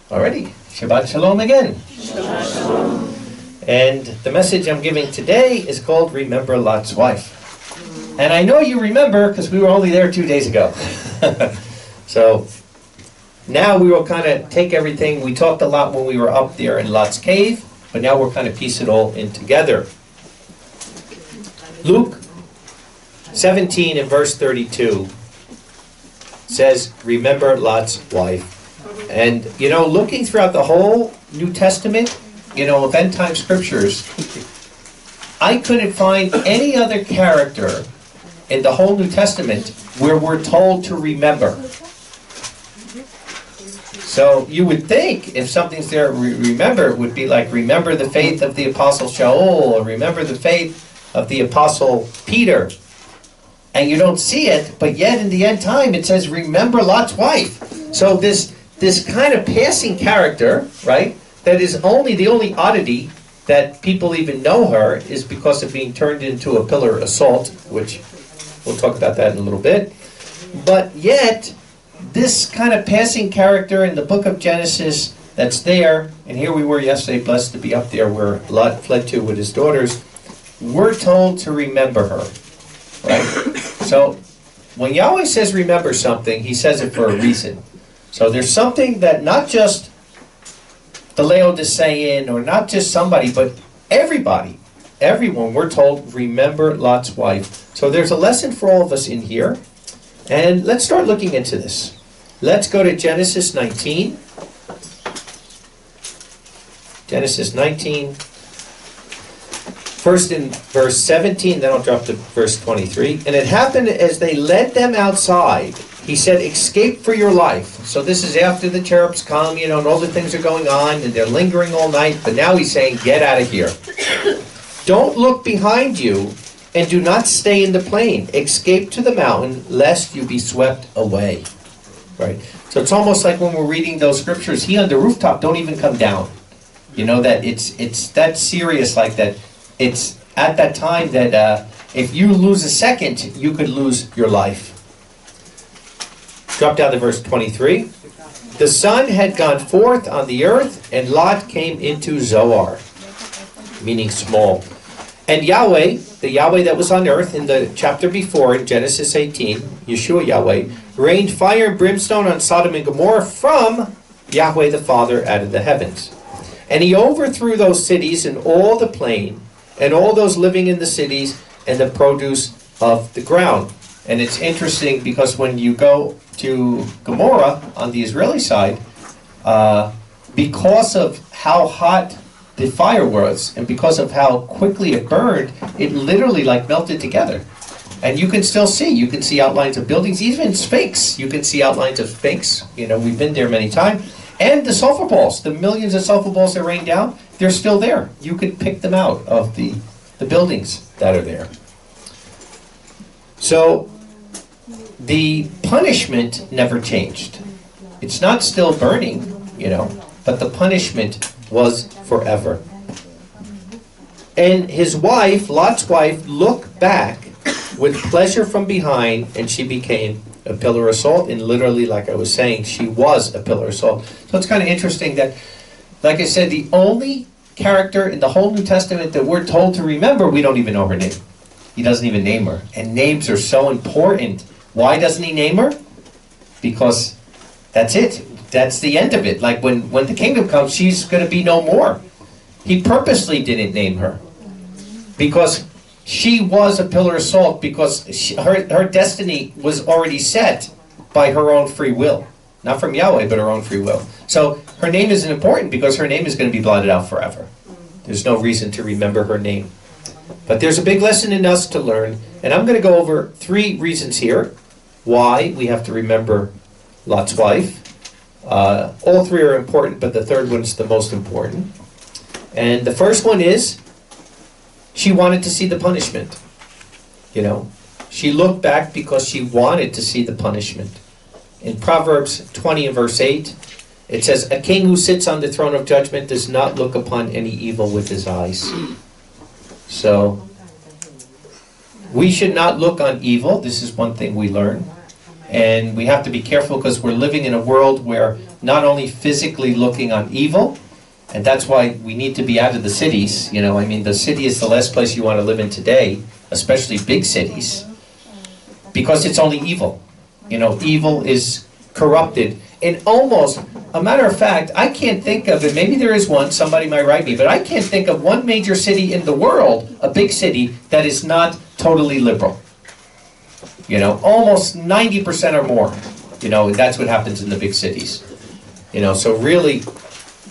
Alrighty, Shabbat Shalom again. Shabbat Shalom. And the message I'm giving today is called Remember Lot's Wife. And I know you remember because we were only there 2 days ago. So now we will kind of take everything. We talked a lot when we were up there in Lot's cave, but now we'll kind of piece it all in together. Luke 17 and verse 32 says, remember Lot's wife. And, you know, looking throughout the whole New Testament, you know, of end time scriptures, I couldn't find any other character in the whole New Testament where we're told to remember. So you would think if something's there, remember, it would be like, remember the faith of the Apostle Shaul, or remember the faith of the Apostle Peter. And you don't see it, but yet in the end time it says, remember Lot's wife. So this kind of passing character, right, that is the only oddity that people even know her is because of being turned into a pillar of salt, which we'll talk about that in a little bit. But yet, this kind of passing character in the book of Genesis that's there, and here we were yesterday, blessed to be up there where Lot fled to with his daughters, we're told to remember her, right? So, when Yahweh says remember something, he says it for a reason. So there's something that not just the Laodicean, or not just somebody, but everybody, everyone, we're told, remember Lot's wife. So there's a lesson for all of us in here. And let's start looking into this. Let's go to Genesis 19. Genesis 19. First in verse 17, then I'll drop to verse 23. And it happened as they led them outside, he said, escape for your life. So this is after the cherubs come, you know, and all the things are going on, and they're lingering all night. But now he's saying, get out of here. Don't look behind you, and do not stay in the plain. Escape to the mountain, lest you be swept away. Right? So it's almost like when we're reading those scriptures, he on the rooftop, don't even come down. You know, that it's that serious like that. It's at that time that if you lose a second, you could lose your life. Drop down to verse 23. The sun had gone forth on the earth, and Lot came into Zoar, meaning small. And Yahweh, the Yahweh that was on earth in the chapter before, in Genesis 18, Yeshua Yahweh, rained fire and brimstone on Sodom and Gomorrah from Yahweh the Father out of the heavens. And he overthrew those cities and all the plain, and all those living in the cities, and the produce of the ground. And it's interesting because when you go to Gomorrah on the Israeli side, because of how hot the fire was, and because of how quickly it burned, it literally like melted together. And you can still see, you can see outlines of buildings, even Sphinx, you can see outlines of Sphinx. You know, we've been there many times. And the sulfur balls, the millions of sulfur balls that rain down, they're still there. You can pick them out of the buildings that are there. So, the punishment never changed. It's not still burning, you know, but the punishment was forever. And his wife, Lot's wife, looked back with pleasure from behind, and she became a pillar of salt. And literally, like I was saying, she was a pillar of salt. So it's kind of interesting that, like I said, the only character in the whole New Testament that we're told to remember, we don't even know her name. He doesn't even name her. And names are so important. Why doesn't he name her? Because that's it. That's the end of it. Like when the kingdom comes, she's going to be no more. He purposely didn't name her. Because she was a pillar of salt, because her destiny was already set by her own free will. Not from Yahweh, but her own free will. So her name isn't important because her name is going to be blotted out forever. There's no reason to remember her name. But there's a big lesson in us to learn. And I'm going to go over 3 reasons here why we have to remember Lot's wife. All 3 are important, but the third one is the most important. And the first one is, she wanted to see the punishment. You know, she looked back because she wanted to see the punishment. In Proverbs 20 and verse 8, it says, a king who sits on the throne of judgment does not look upon any evil with his eyes. So, we should not look on evil. This is one thing we learn. And we have to be careful because we're living in a world where not only physically looking on evil, and that's why we need to be out of the cities. You know, I mean, the city is the last place you want to live in today, especially big cities, because it's only evil. You know, evil is corrupted. And almost, a matter of fact, I can't think of it, maybe there is one, somebody might write me, but I can't think of one major city in the world, a big city, that is not totally liberal. You know, almost 90% or more. You know, that's what happens in the big cities. You know, so really,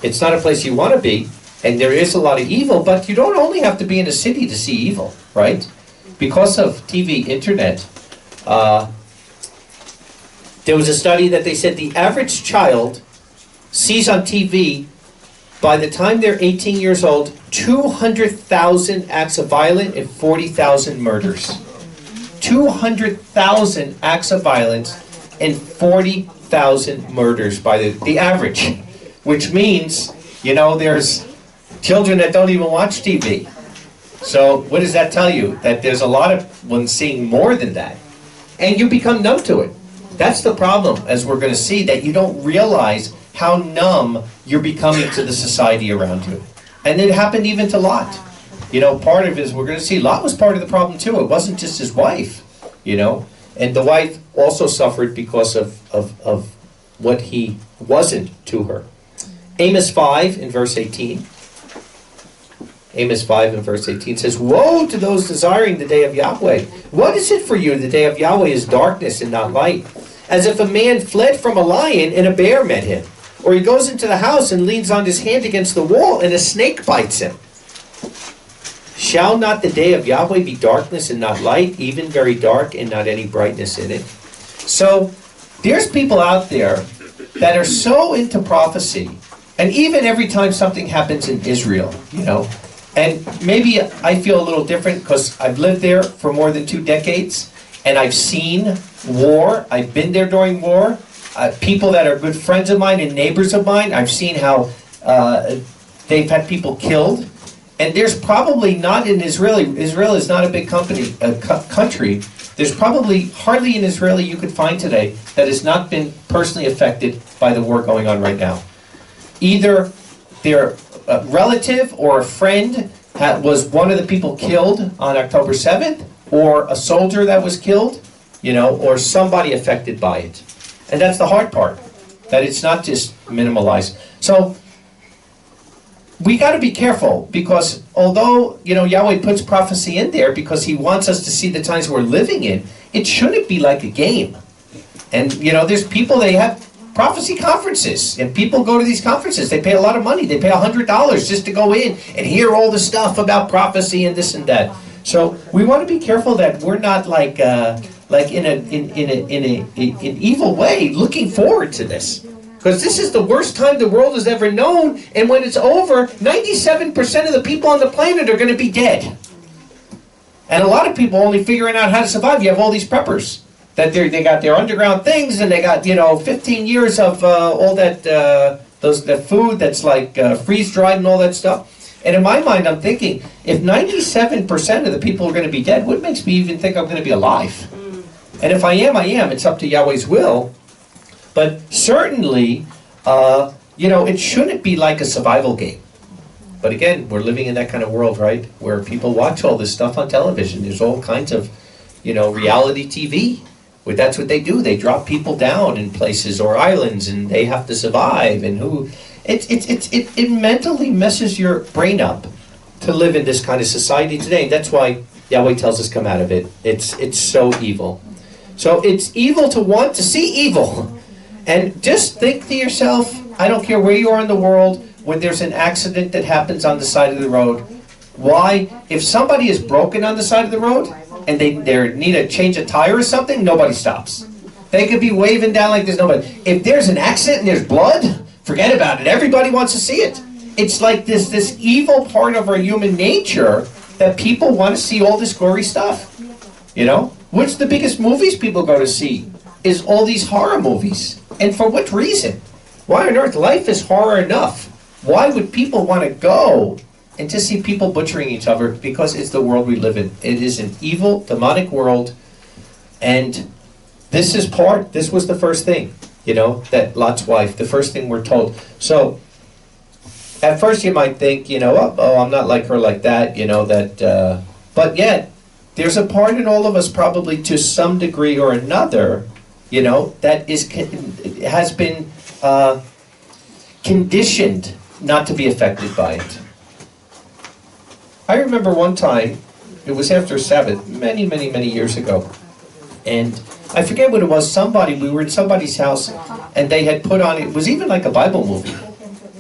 it's not a place you want to be, and there is a lot of evil, but you don't only have to be in a city to see evil, right? Because of TV, internet, there was a study that they said the average child sees on TV, by the time they're 18 years old, 200,000 acts of violence and 40,000 murders. 200,000 acts of violence and 40,000 murders by the average. Which means, you know, there's children that don't even watch TV. So what does that tell you? That there's a lot of ones seeing more than that. And you become numb to it. That's the problem, as we're going to see, that you don't realize how numb you're becoming to the society around you. And it happened even to Lot. You know, part of it is, we're going to see, Lot was part of the problem too. It wasn't just his wife, you know. And the wife also suffered because of what he wasn't to her. Amos 5 in verse 18. Amos 5 in verse 18 says, "Woe to those desiring the day of Yahweh. What is it for you? The day of Yahweh is darkness and not light. As if a man fled from a lion and a bear met him. Or he goes into the house and leans on his hand against the wall and a snake bites him. Shall not the day of Yahweh be darkness and not light, even very dark and not any brightness in it?" So there's people out there that are so into prophecy. And even every time something happens in Israel, you know, and maybe I feel a little different because I've lived there for more than 2 decades, and I've seen war. I've been there during war. People that are good friends of mine and neighbors of mine, I've seen how they've had people killed. And there's probably not in Israel is not a big country. There's probably hardly an Israeli you could find today that has not been personally affected by the war going on right now. Either their relative or a friend was one of the people killed on October 7th, or a soldier that was killed, you know, or somebody affected by it. And that's the hard part, that it's not just minimalized. So we got to be careful, because although, you know, Yahweh puts prophecy in there because he wants us to see the times we're living in, it shouldn't be like a game. And, you know, there's people, they have prophecy conferences, and people go to these conferences. They pay a lot of money. They pay $100 just to go in and hear all the stuff about prophecy and this and that. So we want to be careful that we're not like in an evil way looking forward to this, because this is the worst time the world has ever known. And when it's over, 97% of the people on the planet are going to be dead, and a lot of people only figuring out how to survive. You have all these preppers that they got their underground things, and they got, you know, 15 years of all that that food that's like freeze dried and all that stuff. And in my mind, I'm thinking, if 97% of the people are going to be dead, what makes me even think I'm going to be alive? And if I am, I am. It's up to Yahweh's will. But certainly, you know, it shouldn't be like a survival game. But again, we're living in that kind of world, right? Where people watch all this stuff on television. There's all kinds of, you know, reality TV. Where that's what they do. They drop people down in places or islands, and they have to survive. And it mentally messes your brain up to live in this kind of society today. And that's why Yahweh tells us, come out of it. It's so evil. So it's evil to want to see evil. And just think to yourself, I don't care where you are in the world, when there's an accident that happens on the side of the road. Why? If somebody is broken on the side of the road and they need to change a tire or something, nobody stops. They could be waving down like there's nobody. If there's an accident and there's blood, forget about it. Everybody wants to see it. It's like this evil part of our human nature that people want to see all this gory stuff. You know? What's the biggest movies people go to see? Is all these horror movies. And for what reason? Why on earth? Life is horror enough. Why would people want to go and just see people butchering each other? Because it's the world we live in. It is an evil, demonic world. And this was the first thing. that Lot's wife, the first thing we're told. So, at first you might think, oh, I'm not like her like that, but yet, there's a part in all of us probably to some degree or another, that has been conditioned not to be affected by it. I remember one time, it was after Sabbath, many, many, many years ago, and I forget what it was, we were in somebody's house, and they had put on, it was even like a Bible movie.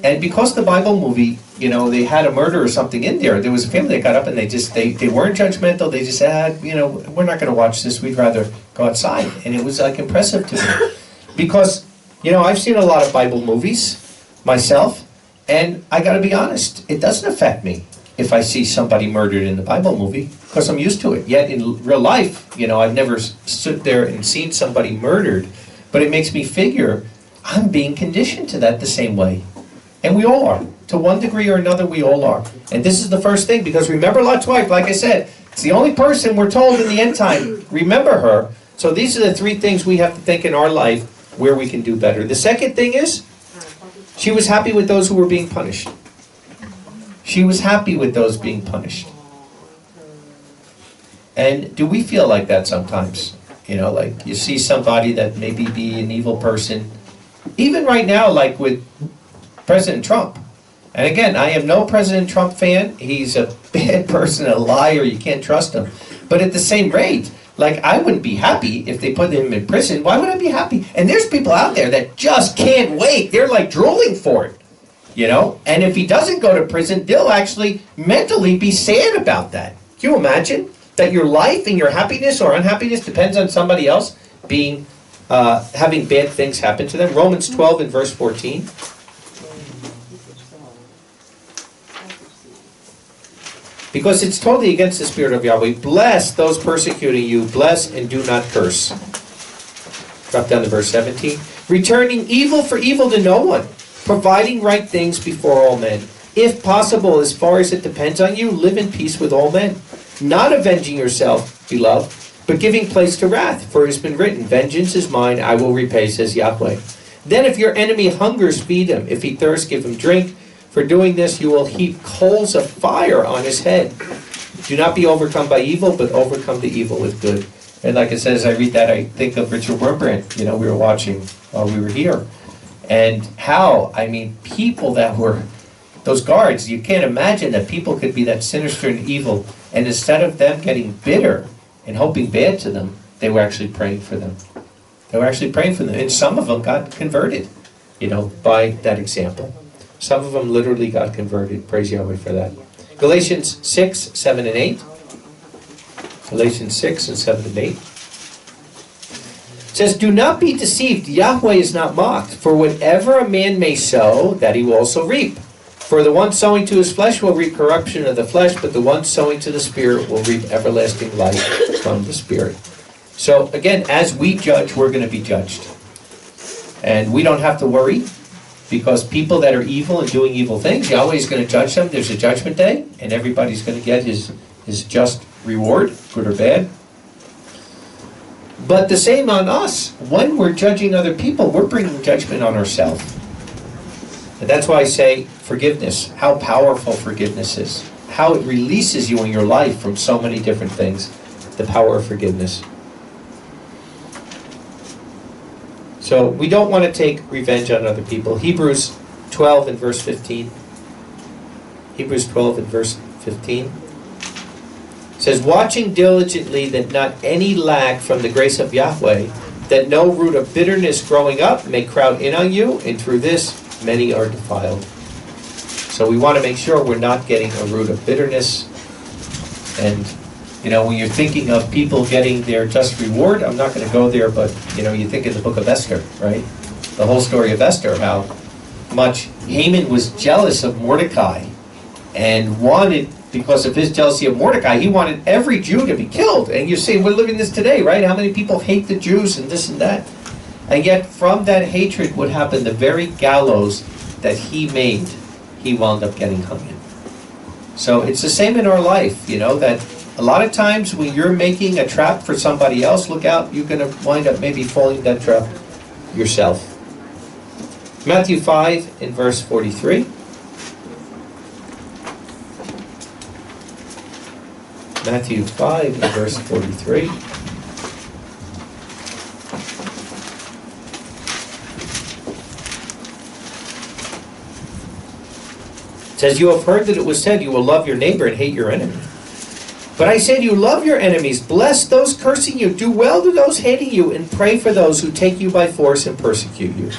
And because the Bible movie, they had a murder or something in there, there was a family that got up and they weren't judgmental, they just said, we're not going to watch this, we'd rather go outside. And it was like impressive to me. Because, I've seen a lot of Bible movies myself, and I got to be honest, it doesn't affect me if I see somebody murdered in the Bible movie, because I'm used to it. Yet in real life, I've never stood there and seen somebody murdered, but it makes me figure I'm being conditioned to that the same way. And we all are. To one degree or another, we all are. And this is the first thing, because remember Lot's wife, like I said, it's the only person we're told in the end time, remember her. So these are the three things we have to think in our life where we can do better. The second thing is, she was happy with those who were being punished. She was happy with those being punished. And do we feel like that sometimes? Like you see somebody that maybe be an evil person. Even right now, like with President Trump. And again, I am no President Trump fan. He's a bad person, a liar. You can't trust him. But at the same rate, like I wouldn't be happy if they put him in prison. Why would I be happy? And there's people out there that just can't wait. They're like drooling for it. And if he doesn't go to prison, they'll actually mentally be sad about that. Can you imagine that your life and your happiness or unhappiness depends on somebody else having bad things happen to them? Romans 12 and verse 14. Because it's totally against the Spirit of Yahweh. Bless those persecuting you. Bless and do not curse. Drop down to verse 17. Returning evil for evil to no one. Providing right things before all men. If possible, as far as it depends on you, live in peace with all men. Not avenging yourself, beloved, but giving place to wrath. For it has been written, vengeance is mine, I will repay, says Yahweh. Then if your enemy hungers, feed him. If he thirsts, give him drink. For doing this, you will heap coals of fire on his head. Do not be overcome by evil, but overcome the evil with good. And like I said, as I read that, I think of Richard Wurmbrand, we were watching while we were here. And how, people that were, those guards, you can't imagine that people could be that sinister and evil. And instead of them getting bitter and hoping bad to them, they were actually praying for them. They were actually praying for them. And some of them got converted, by that example. Some of them literally got converted. Praise Yahweh for that. Galatians 6, 7, and 8. Galatians 6 and 7 and 8. It says, do not be deceived. Yahweh is not mocked. For whatever a man may sow, that he will also reap. For the one sowing to his flesh will reap corruption of the flesh, but the one sowing to the Spirit will reap everlasting life from the Spirit. So again, as we judge, we're going to be judged. And we don't have to worry. Because people that are evil and doing evil things, Yahweh is going to judge them. There's a judgment day, and everybody's going to get his just reward, good or bad. But the same on us. When we're judging other people, we're bringing judgment on ourselves. And that's why I say forgiveness, how powerful forgiveness is. How it releases you in your life from so many different things. The power of forgiveness. So we don't want to take revenge on other people. Hebrews 12 and verse 15. Hebrews 12 and verse 15. It says, watching diligently that not any lack from the grace of Yahweh, that no root of bitterness growing up may crowd in on you, and through this many are defiled. So we want to make sure we're not getting a root of bitterness. And when you're thinking of people getting their just reward, I'm not going to go there, but, you think of the book of Esther, right? The whole story of Esther, how much Haman was jealous of Mordecai and wanted, because of his jealousy of Mordecai, he wanted every Jew to be killed. And you see, we're living this today, right? How many people hate the Jews and this and that? And yet, from that hatred would happen, the very gallows that he made, he wound up getting hung in. So it's the same in our life, that a lot of times when you're making a trap for somebody else, look out, you're going to wind up maybe falling that trap yourself. Matthew 5 in verse 43. Matthew 5 in verse 43. It says, you have heard that it was said, you will love your neighbor and hate your enemy. But I say to you, love your enemies, bless those cursing you, do well to those hating you, and pray for those who take you by force and persecute you,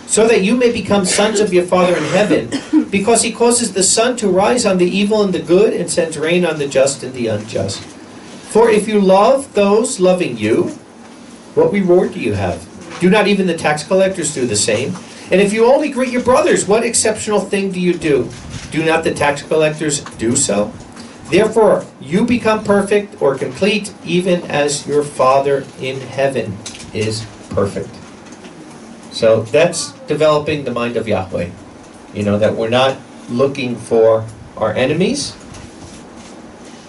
so that you may become sons of your Father in heaven, because he causes the sun to rise on the evil and the good, and sends rain on the just and the unjust. For if you love those loving you, what reward do you have? Do not even the tax collectors do the same? And if you only greet your brothers, what exceptional thing do you do? Do not the tax collectors do so? Therefore, you become perfect or complete, even as your Father in heaven is perfect. So that's developing the mind of Yahweh. You know, that we're not looking for our enemies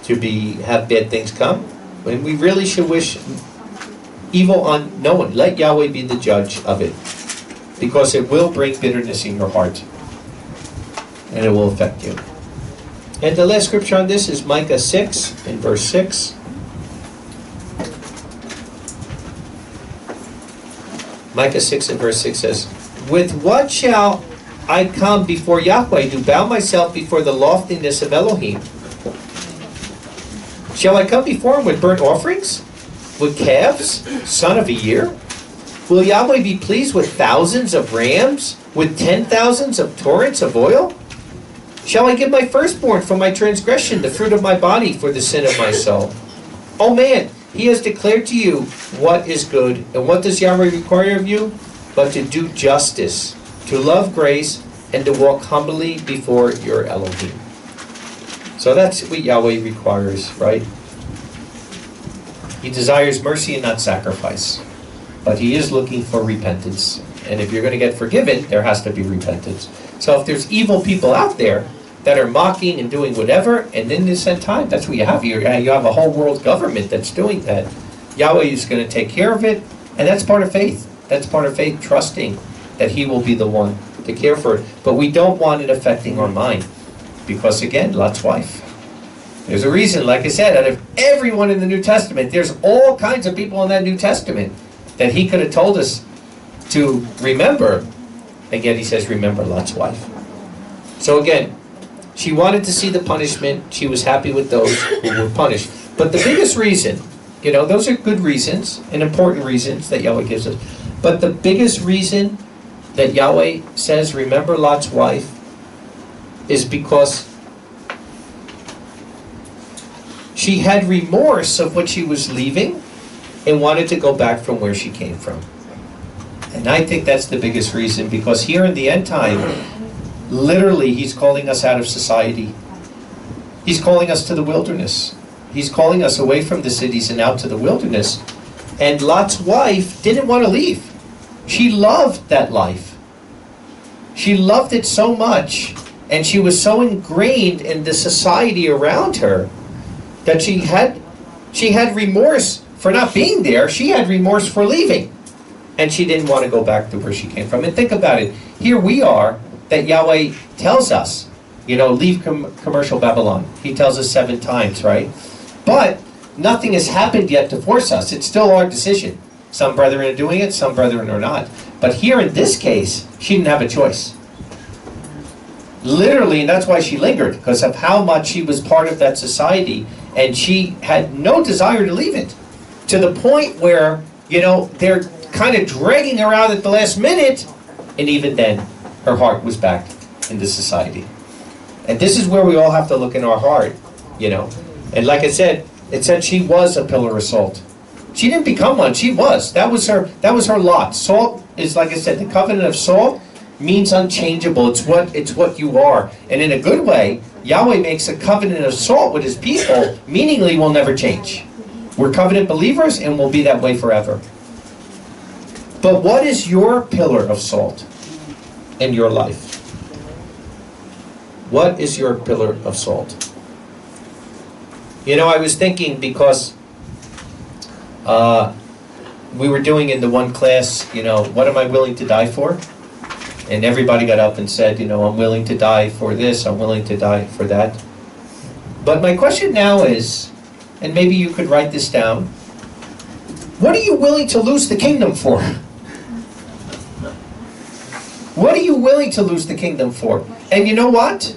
to have bad things come. And we really should wish evil on no one. Let Yahweh be the judge of it, because it will bring bitterness in your heart, and it will affect you. And the last scripture on this is Micah 6 in verse 6. Micah 6 and verse 6 says, with what shall I come before Yahweh to bow myself before the loftiness of Elohim? Shall I come before him with burnt offerings? With calves, son of a year? Will Yahweh be pleased with thousands of rams? With 10,000s of torrents of oil? Shall I give my firstborn for my transgression, the fruit of my body for the sin of my soul? Oh man, he has declared to you what is good. And what does Yahweh require of you? But to do justice, to love grace, and to walk humbly before your Elohim. So that's what Yahweh requires, right? He desires mercy and not sacrifice. But he is looking for repentance. And if you're going to get forgiven, there has to be repentance. So if there's evil people out there that are mocking and doing whatever, and in this end time, that's what you have. You have a whole world government that's doing that. Yahweh is going to take care of it, and that's part of faith. That's part of faith, trusting that he will be the one to care for it. But we don't want it affecting our mind, because again, Lot's wife. There's a reason, like I said, out of everyone in the New Testament, there's all kinds of people in that New Testament that he could have told us to remember, and yet he says, remember Lot's wife. So again, she wanted to see the punishment. She was happy with those who were punished. But the biggest reason, you know, those are good reasons and important reasons that Yahweh gives us. But the biggest reason that Yahweh says, remember Lot's wife, is because she had remorse of what she was leaving and wanted to go back from where she came from. And I think that's the biggest reason, because here in the end time, literally, he's calling us out of society. He's calling us to the wilderness. He's calling us away from the cities and out to the wilderness. And Lot's wife didn't want to leave. She loved that life. She loved it so much, and she was so ingrained in the society around her that she had remorse for not being there. She had remorse for leaving. And she didn't want to go back to where she came from. And think about it. Here we are, that Yahweh tells us, you know, leave commercial Babylon. He tells us 7 times, right? But nothing has happened yet to force us. It's still our decision. Some brethren are doing it, some brethren are not. But here in this case, she didn't have a choice. Literally, and that's why she lingered, because of how much she was part of that society, and she had no desire to leave it. To the point where, you know, they're kind of dragging her out at the last minute, and even then, her heart was back into society. And this is where we all have to look in our heart, you know. And like I said, it said she was a pillar of salt. She didn't become one, she was. That was her lot. Salt is, like I said, the covenant of salt means unchangeable. It's what you are. And in a good way, Yahweh makes a covenant of salt with his people, meaningly will never change. We're covenant believers and will be that way forever. But what is your pillar of salt in your life? What is your pillar of salt? You know, I was thinking, because we were doing in the one class, you know, what am I willing to die for? And everybody got up and said, you know, I'm willing to die for this, I'm willing to die for that. But my question now is, and maybe you could write this down, what are you willing to lose the kingdom for? What are you willing to lose the kingdom for? And you know what?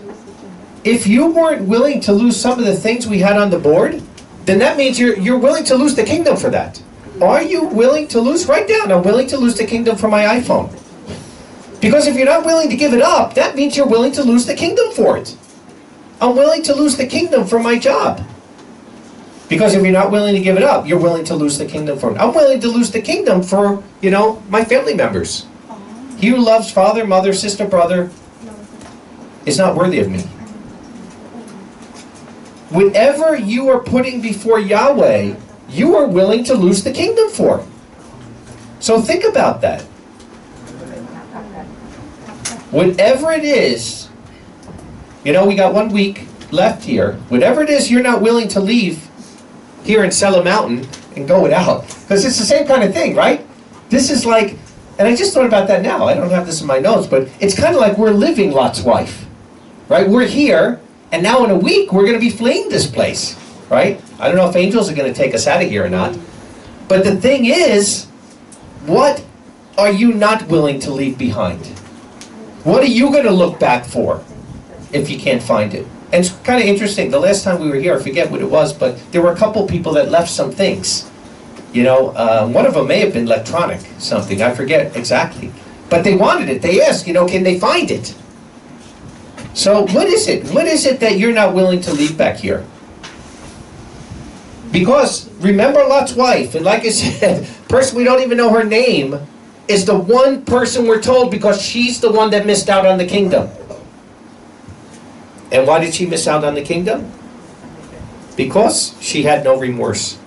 If you weren't willing to lose some of the things we had on the board, then that means you're willing to lose the kingdom for that. Are you willing to lose? Write down, I'm willing to lose the kingdom for my iPhone. Because if you're not willing to give it up, that means you're willing to lose the kingdom for it. I'm willing to lose the kingdom for my job. Because if you're not willing to give it up, you're willing to lose the kingdom for it. I'm willing to lose the kingdom for, you know, my family members. He who loves father, mother, sister, brother is not worthy of me. Whatever you are putting before Yahweh, you are willing to lose the kingdom for. So think about that. Whatever it is, you know, we got 1 week left here. Whatever it is you're not willing to leave here in Sella Mountain and go without. Because it's the same kind of thing, right? This is like, and I just thought about that now. I don't have this in my notes, but it's kind of like we're living Lot's wife, right? We're here, and now in a week, we're going to be fleeing this place, right? I don't know if angels are going to take us out of here or not. But the thing is, what are you not willing to leave behind? What are you going to look back for if you can't find it? And it's kind of interesting. The last time we were here, I forget what it was, but there were a couple people that left some things. You know, one of them may have been electronic something. I forget exactly. But they wanted it. They asked, you know, can they find it? So what is it? What is it that you're not willing to leave back here? Because remember Lot's wife. And like I said, person we don't even know her name is the one person we're told because she's the one that missed out on the kingdom. And why did she miss out on the kingdom? Because she had no remorse.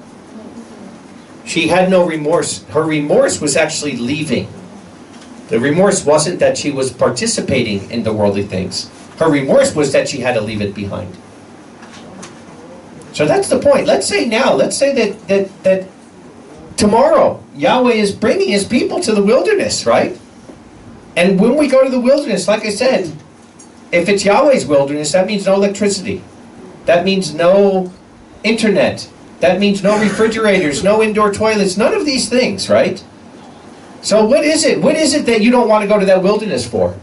She had no remorse. Her remorse was actually leaving. The remorse wasn't that she was participating in the worldly things. Her remorse was that she had to leave it behind. So that's the point. Let's say now, let's say that tomorrow, Yahweh is bringing His people to the wilderness, right? And when we go to the wilderness, like I said, if it's Yahweh's wilderness, that means no electricity. That means no internet. That means no refrigerators, no indoor toilets, none of these things, right? So what is it? What is it that you don't want to go to that wilderness for?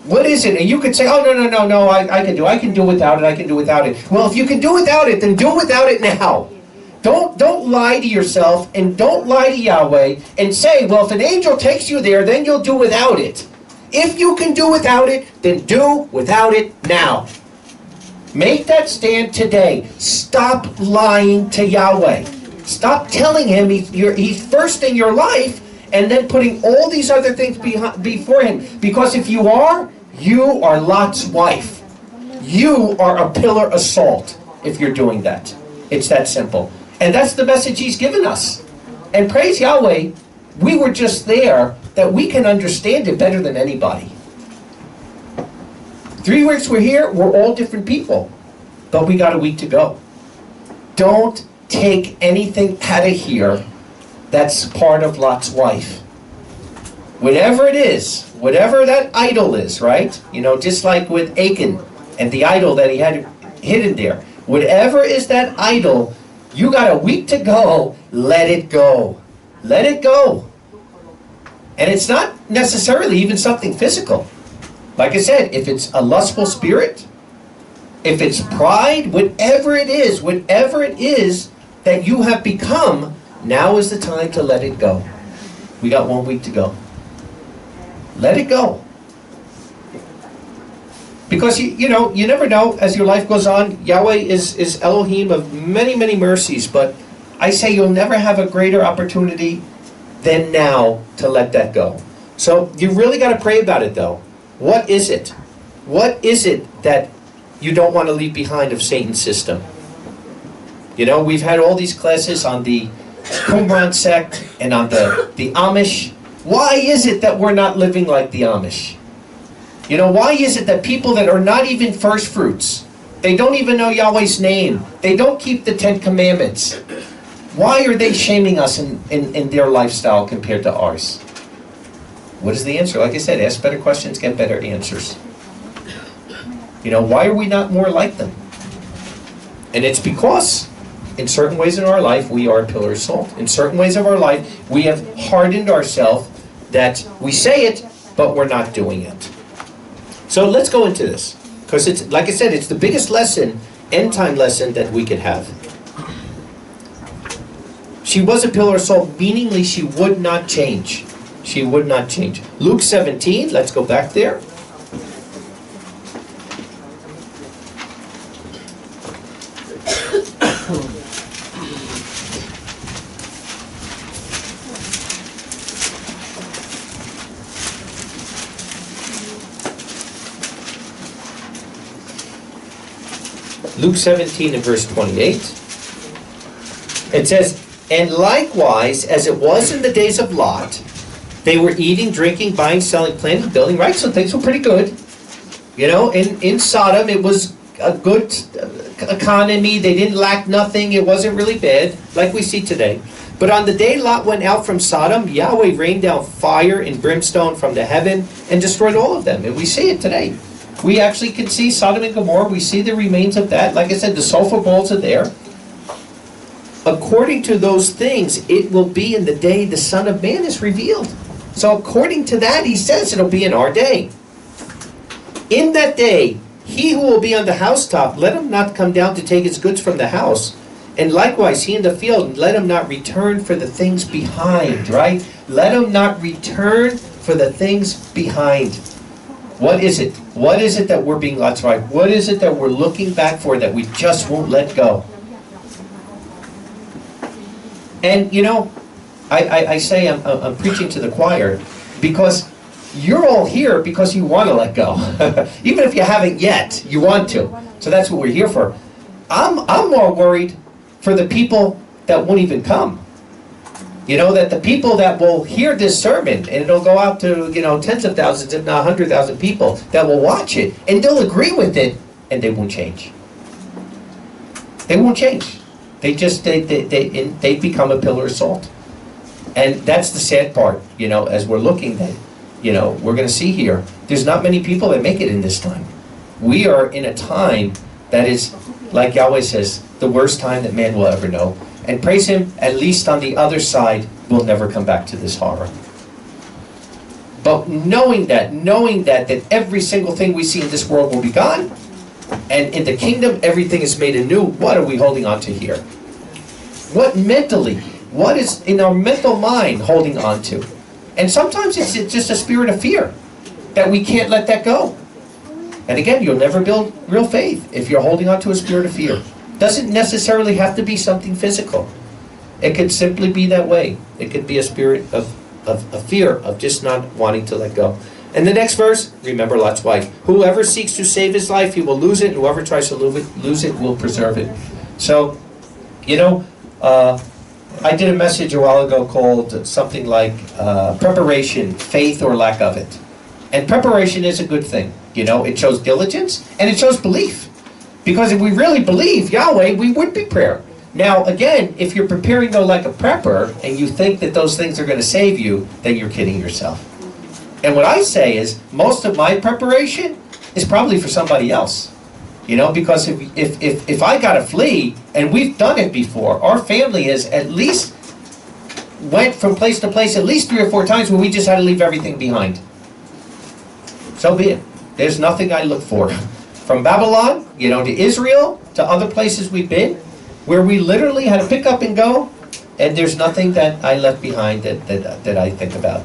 What is it? And you could say, oh, no, I can do without it, I can do without it. Well, if you can do without it, then do without it now. Don't lie to yourself and don't lie to Yahweh and say, well, if an angel takes you there, then you'll do without it. If you can do without it, then do without it now. Make that stand today. Stop lying to Yahweh. Stop telling Him He's first in your life and then putting all these other things before Him. Because if you are Lot's wife. You are a pillar of salt if you're doing that. It's that simple. And that's the message He's given us. And praise Yahweh, we were just there that we can understand it better than anybody. 3 weeks we're here, we're all different people. But we got a week to go. Don't take anything out of here that's part of Lot's wife. Whatever it is, whatever that idol is, right? You know, just like with Achan and the idol that he had hidden there. Whatever is that idol, you got a week to go, let it go. Let it go. And it's not necessarily even something physical. Like I said, if it's a lustful spirit, if it's pride, whatever it is that you have become, now is the time to let it go. We got 1 week to go. Let it go. Because, you know, you never know as your life goes on. Yahweh is Elohim of many, many mercies. But I say you'll never have a greater opportunity than now to let that go. So you really got to pray about it, though. What is it? What is it that you don't want to leave behind of Satan's system? You know, we've had all these classes on the Qumran sect and on the Amish. Why is it that we're not living like the Amish? You know, why is it that people that are not even first fruits, they don't even know Yahweh's name, they don't keep the 10 Commandments, why are they shaming us in their lifestyle compared to ours? What is the answer? Like I said, ask better questions, get better answers. Why are we not more like them? And it's because in certain ways in our life, we are a pillar of salt. In certain ways of our life, we have hardened ourselves that we say it, but we're not doing it. So let's go into this. Because it's, like I said, it's the biggest lesson, end time lesson that we could have. She was a pillar of salt, meaningly she would not change. She would not change. Luke 17, let's go back there. Luke 17 and verse 28. It says, "And likewise, as it was in the days of Lot, they were eating, drinking, buying, selling, planting, building," right? So things were pretty good. In Sodom, it was a good economy. They didn't lack nothing. It wasn't really bad, like we see today. But on the day Lot went out from Sodom, Yahweh rained down fire and brimstone from the heaven and destroyed all of them. And we see it today. We actually can see Sodom and Gomorrah. We see the remains of that. Like I said, the sulfur bowls are there. According to those things, it will be in the day the Son of Man is revealed. So according to that, he says it'll be in our day. "In that day, he who will be on the housetop, let him not come down to take his goods from the house. And likewise, he in the field, let him not return for the things behind," right? Let him not return for the things behind. What is it? What is it that we're being Lot's wife? What is it that we're looking back for that we just won't let go? And I say I'm preaching to the choir because you're all here because you want to let go. Even if you haven't yet, you want to. So that's what we're here for. I'm more worried for the people that won't even come. That the people that will hear this sermon, and it'll go out to, tens of thousands, if not 100,000 people that will watch it, and they'll agree with it, and they won't change. They won't change. They become a pillar of salt. And that's the sad part, as we're looking at, we're going to see here, there's not many people that make it in this time. We are in a time that is, like Yahweh says, the worst time that man will ever know. And praise him, at least on the other side, we'll never come back to this horror. But knowing that every single thing we see in this world will be gone, and in the kingdom everything is made anew, what are we holding on to here? What is in our mental mind holding on to? And sometimes it's just a spirit of fear, that we can't let that go. And again, you'll never build real faith if you're holding on to a spirit of fear. Doesn't necessarily have to be something physical. It could simply be that way. It could be a spirit of fear, of just not wanting to let go. And the next verse, remember Lot's wife. "Whoever seeks to save his life, he will lose it. And whoever tries to lose it will preserve it." So, I did a message a while ago called something like preparation, faith or lack of it. And preparation is a good thing. It shows diligence and it shows belief. Because if we really believe Yahweh, we would be prayer. Now, again, if you're preparing though like a prepper and you think that those things are going to save you, then you're kidding yourself. And what I say is, most of my preparation is probably for somebody else. Because if I got to flee, and we've done it before, our family has at least went from place to place at least 3 or 4 times where we just had to leave everything behind. So be it. There's nothing I look for. From Babylon, to Israel, to other places we've been, where we literally had to pick up and go, and there's nothing that I left behind that I think about.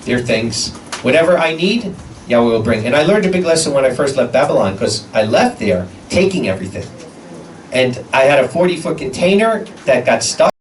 There are things, whatever I need, Yahweh will bring. And I learned a big lesson when I first left Babylon, because I left there taking everything. And I had a 40-foot container that got stuck.